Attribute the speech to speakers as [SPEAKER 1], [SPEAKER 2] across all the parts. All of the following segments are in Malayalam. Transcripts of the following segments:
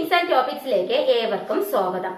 [SPEAKER 1] ടിപ്സ് ആൻഡ് ടോപ്പിക്സിലേക്ക് ഏവർക്കും സ്വാഗതം.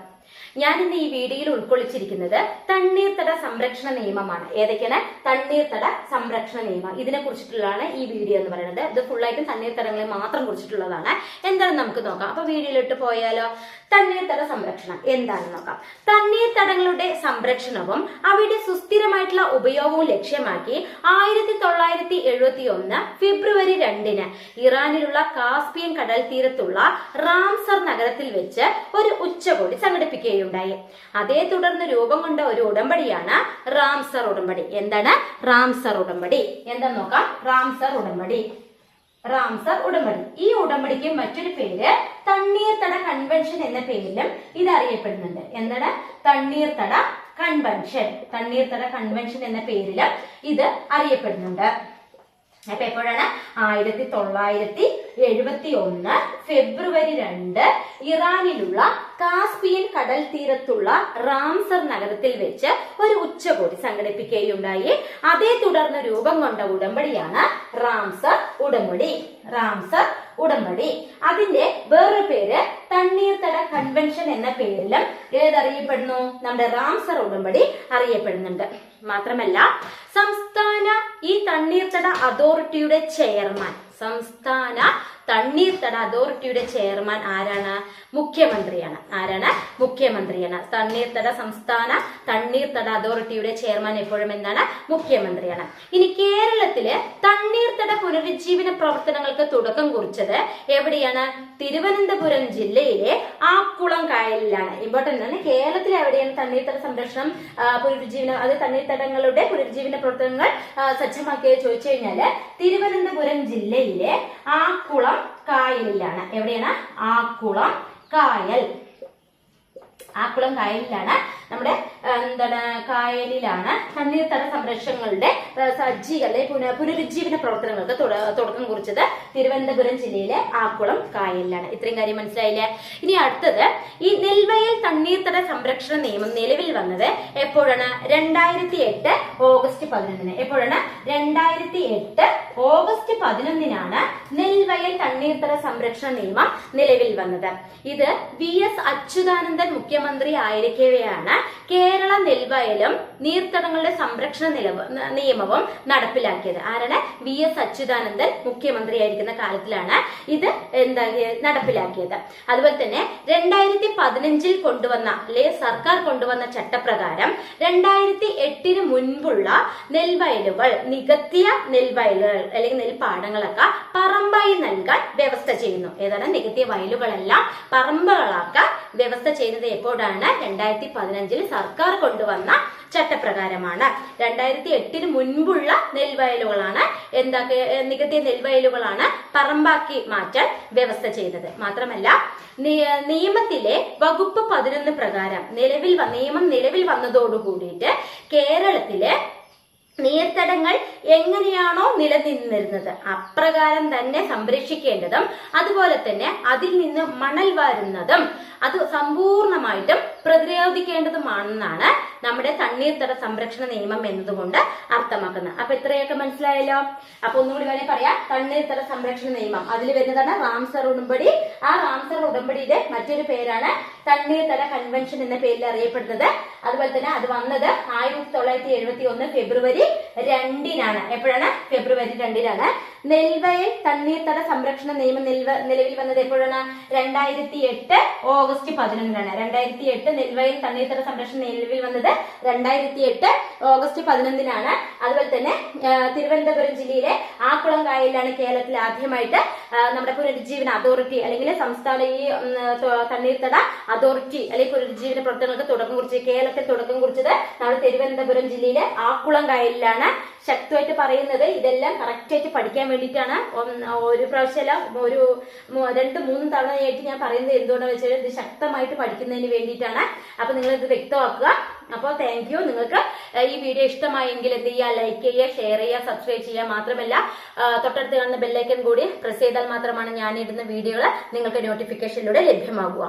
[SPEAKER 1] ഞാൻ ഇന്ന് ഈ വീഡിയോയിൽ ഉൾക്കൊള്ളിച്ചിരിക്കുന്നത് തണ്ണീർത്തട സംരക്ഷണ നിയമമാണ്. ഏതൊക്കെയാണ്? തണ്ണീർത്തട സംരക്ഷണ നിയമം. ഇതിനെ കുറിച്ചിട്ടുള്ളതാണ് ഈ വീഡിയോ എന്ന് പറയുന്നത്. ഇത് ഫുള്ളായിട്ടും തണ്ണീർത്തടങ്ങളെ മാത്രം കുറിച്ചിട്ടുള്ളതാണ്. എന്താണെന്ന് നമുക്ക് നോക്കാം. അപ്പൊ വീഡിയോയിലിട്ട് പോയാലോ? തണ്ണീർത്തട സംരക്ഷണം എന്താണെന്ന് നോക്കാം. തണ്ണീർത്തടങ്ങളുടെ സംരക്ഷണവും അവയുടെ സുസ്ഥിരമായിട്ടുള്ള ഉപയോഗവും ലക്ഷ്യമാക്കി 1971 ഫെബ്രുവരി 2 ഇറാനിലുള്ള കാസ്പിയൻ കടൽ തീരത്തുള്ള റാംസർ നഗരത്തിൽ വെച്ച് ഒരു ഉച്ചകോടി സംഘടിപ്പിക്കുകയുണ്ടായി. അതേ തുടർന്ന് രൂപം കൊണ്ട ഒരു ഉടമ്പടിയാണ് റാംസർ ഉടമ്പടി. എന്താണ് റാംസർ ഉടമ്പടി? എന്താന്ന് നോക്കാം. റാംസർ ഉടമ്പടി. റാംസർ ഉടമ്പടി. ഈ ഉടമ്പടിക്ക് മറ്റൊരു പേര് തണ്ണീർത്തട കൺവെൻഷൻ എന്ന പേരിലും ഇത് അറിയപ്പെടുന്നുണ്ട്. എന്താണ്? തണ്ണീർത്തട കൺവെൻഷൻ. തണ്ണീർത്തട കൺവെൻഷൻ എന്ന പേരിലും ഇത് അറിയപ്പെടുന്നുണ്ട്. അപ്പൊ എപ്പോഴാണ്? 1971 ഫെബ്രുവരി 2 ഇറാനിലുള്ള കാസ്പിയൻ കടൽ തീരത്തുള്ള റാംസർ നഗരത്തിൽ വെച്ച് ഒരു ഉച്ചകോടി സംഘടിപ്പിക്കുകയുണ്ടായി. അതേ തുടർന്ന് രൂപം കൊണ്ട ഉടമ്പടിയാണ് റാംസർ ഉടമ്പടി. റാംസർ ഉടമ്പടി. അതിന്റെ വേറൊരു പേര് തണ്ണീർത്തട കൺവെൻഷൻ എന്ന പേരിലും ഏതറിയപ്പെടുന്നു? നമ്മുടെ റാംസർ ഉടമ്പടി അറിയപ്പെടുന്നുണ്ട്. മാത്രമല്ല സംസ്ഥാന ഈ തണ്ണീർത്തട അതോറിറ്റിയുടെ ചെയർമാൻ, സംസ്ഥാന തണ്ണീർത്തട അതോറിറ്റിയുടെ ചെയർമാൻ ആരാണ്? മുഖ്യമന്ത്രിയാണ്. ആരാണ്? മുഖ്യമന്ത്രിയാണ്. തണ്ണീർത്തട സംസ്ഥാന തണ്ണീർത്തട അതോറിറ്റിയുടെ ചെയർമാൻ എപ്പോഴും എന്താണ്? മുഖ്യമന്ത്രിയാണ്. ഇനി കേരളത്തില് തണ്ണീർത്തട പുനരുജ്ജീവന പ്രവർത്തനങ്ങൾക്ക് തുടക്കം കുറിച്ചത് എവിടെയാണ്? തിരുവനന്തപുരം ജില്ലയിലെ ആക്കുളം കായലിലാണ്. ഇമ്പോർട്ടന്റ് ആണ്. കേരളത്തിൽ എവിടെയാണ് തണ്ണീർത്തട സംരക്ഷണം പുനരുജ്ജീവനം, അത് തണ്ണീർത്തടങ്ങളുടെ പുനരുജ്ജീവന പ്രവർത്തനങ്ങൾ സജ്ജമാക്കിയത് ചോദിച്ചു കഴിഞ്ഞാല് തിരുവനന്തപുരം ജില്ലയിലെ ആക്കുളം കായലിലാണ്. എവിടെയാണ്? ആക്കുളം കായൽ. ആക്കുളം കായലിലാണ് നമ്മുടെ കായലിലാണ് തണ്ണീർത്തട സംരക്ഷണങ്ങളുടെ പുനരുജ്ജീവന പ്രവർത്തനങ്ങൾക്ക് തുടക്കം കുറിച്ചത് തിരുവനന്തപുരം ജില്ലയിലെ ആക്കുളം കായലിലാണ്. ഇത്രയും കാര്യം മനസ്സിലായില്ലേ? ഇനി അടുത്തത് ഈ നെൽവയൽ തണ്ണീർത്തട സംരക്ഷണ നിയമം നിലവിൽ വന്നത് എപ്പോഴാണ്? 2008 ഓഗസ്റ്റ് 11. എപ്പോഴാണ്? 2008 ഓഗസ്റ്റ് 11 നെൽവയൽ തണ്ണീർത്തട സംരക്ഷണ നിയമം നിലവിൽ വന്നത്. ഇത് VS അച്യുതാനന്ദൻ മുഖ്യമന്ത്രി ആയിരിക്കവെയാണ് കേരള നെൽവയലും നീർത്തടങ്ങളുടെ സംരക്ഷണ നിയമവും നടപ്പിലാക്കിയത്. ആരാണ്? VS അച്യുതാനന്ദൻ മുഖ്യമന്ത്രിയായിരിക്കുന്ന കാലത്തിലാണ് ഇത് നടപ്പിലാക്കിയത്. അതുപോലെ തന്നെ 2015 കൊണ്ടുവന്ന സർക്കാർ കൊണ്ടുവന്ന ചട്ടപ്രകാരം 2008 മുൻപുള്ള നെൽവയലുകൾ, നികത്തിയ നെൽവയലുകൾ അല്ലെങ്കിൽ നെൽപ്പാടങ്ങളൊക്കെ പറമ്പായി നൽകാൻ വ്യവസ്ഥ ചെയ്യുന്നു. ഏതാണ്? നികത്തിയ വയലുകളെല്ലാം പറമ്പുകളാക്കാൻ വ്യവസ്ഥ ചെയ്യുന്നത് എപ്പോഴാണ്? 2015 സർക്കാർ കൊണ്ടുവന്ന ചട്ടപ്രകാരമാണ്. 2008 മുൻപുള്ള നെൽവയലുകളാണ് നികത്തിയ നെൽവയലുകളാണ് പറമ്പാക്കി മാറ്റാൻ വ്യവസ്ഥ ചെയ്തത്. മാത്രമല്ല നിയമത്തിലെ വകുപ്പ് 11 പ്രകാരം നിയമം നിലവിൽ വന്നതോടുകൂടിയിട്ട് കേരളത്തിലെ നീർത്തടങ്ങൾ എങ്ങനെയാണോ നിലനിന്നിരുന്നത് അപ്രകാരം തന്നെ സംരക്ഷിക്കേണ്ടതും അതുപോലെ തന്നെ അതിൽ നിന്ന് മണൽ വാരുന്നതും അത് സമ്പൂർണമായിട്ടും പ്രതിരോധിക്കേണ്ടതുമാണെന്നാണ് നമ്മുടെ തണ്ണീർത്തട സംരക്ഷണ നിയമം എന്നതുകൊണ്ട് അർത്ഥമാക്കുന്നത്. അപ്പൊ ഇത്രയൊക്കെ മനസ്സിലായല്ലോ. അപ്പൊ ഒന്നുകൂടി വേണേൽ പറയാം. തണ്ണീർത്തട സംരക്ഷണ നിയമം അതിൽ വരുന്നതാണ് റാംസർ ഉടമ്പടി. ആ റാംസർ ഉടമ്പടിയുടെ മറ്റൊരു പേരാണ് തണ്ണീർത്തട കൺവെൻഷൻ എന്ന പേരിൽ അറിയപ്പെടുന്നത്. അതുപോലെ തന്നെ അത് വന്നത് 1971 ഫെബ്രുവരി 2 എപ്പോഴാണ്? ഫെബ്രുവരി 2 നെൽവയൽ തണ്ണീർത്തട സംരക്ഷണ നിയമം നിലവിൽ വന്നത് എപ്പോഴാണ്? 2008 ഓഗസ്റ്റ് 11. 2008 നെൽവയൽ തണ്ണീർത്തട സംരക്ഷണം നിലവിൽ വന്നത് 2008 ഓഗസ്റ്റ് 11. അതുപോലെ തന്നെ തിരുവനന്തപുരം ജില്ലയിലെ ആക്കുളം കായലിലാണ് കേരളത്തിൽ ആദ്യമായിട്ട് നമ്മുടെ പുനരുജ്ജീവന അതോറിറ്റി അല്ലെങ്കിൽ സംസ്ഥാന ഈ തണ്ണീർത്തട അതോറിറ്റി അല്ലെങ്കിൽ പുനരുജ്ജീവന പ്രവർത്തനങ്ങൾക്ക് തുടക്കം കുറിച്ചത്. കേരളത്തിൽ തുടക്കം കുറിച്ചത് നമ്മുടെ തിരുവനന്തപുരം ജില്ലയിലെ ആക്കുളം കായലിലാണ്. ശക്തമായിട്ട് പറയുന്നത് ഇതെല്ലാം കറക്റ്റ് ആയിട്ട് പഠിക്കാൻ വേണ്ടിയിട്ടാണ്. ഒരു പ്രാവശ്യമല്ല, ഒരു 2-3 തവണയായിട്ട് ഞാൻ പറയുന്നത് എന്തുകൊണ്ടാണെന്ന് വെച്ചാൽ ഇത് ശക്തമായിട്ട് പഠിക്കുന്നതിന് വേണ്ടിയിട്ടാണ്. അപ്പൊ നിങ്ങൾ ഇത് വ്യക്തമാക്കുക. അപ്പോൾ താങ്ക് യു. നിങ്ങൾക്ക് ഈ വീഡിയോ ഇഷ്ടമായെങ്കിൽ എന്ത് ചെയ്യുക? ലൈക്ക് ചെയ്യുക, ഷെയർ ചെയ്യുക, സബ്സ്ക്രൈബ് ചെയ്യുക. മാത്രമല്ല തൊട്ടടുത്ത് കാണുന്ന ബെല്ലൈക്കൺ കൂടി പ്രസ് ചെയ്താൽ മാത്രമാണ് ഞാനിടുന്ന വീഡിയോകൾ നിങ്ങൾക്ക് നോട്ടിഫിക്കേഷനിലൂടെ ലഭ്യമാകുക.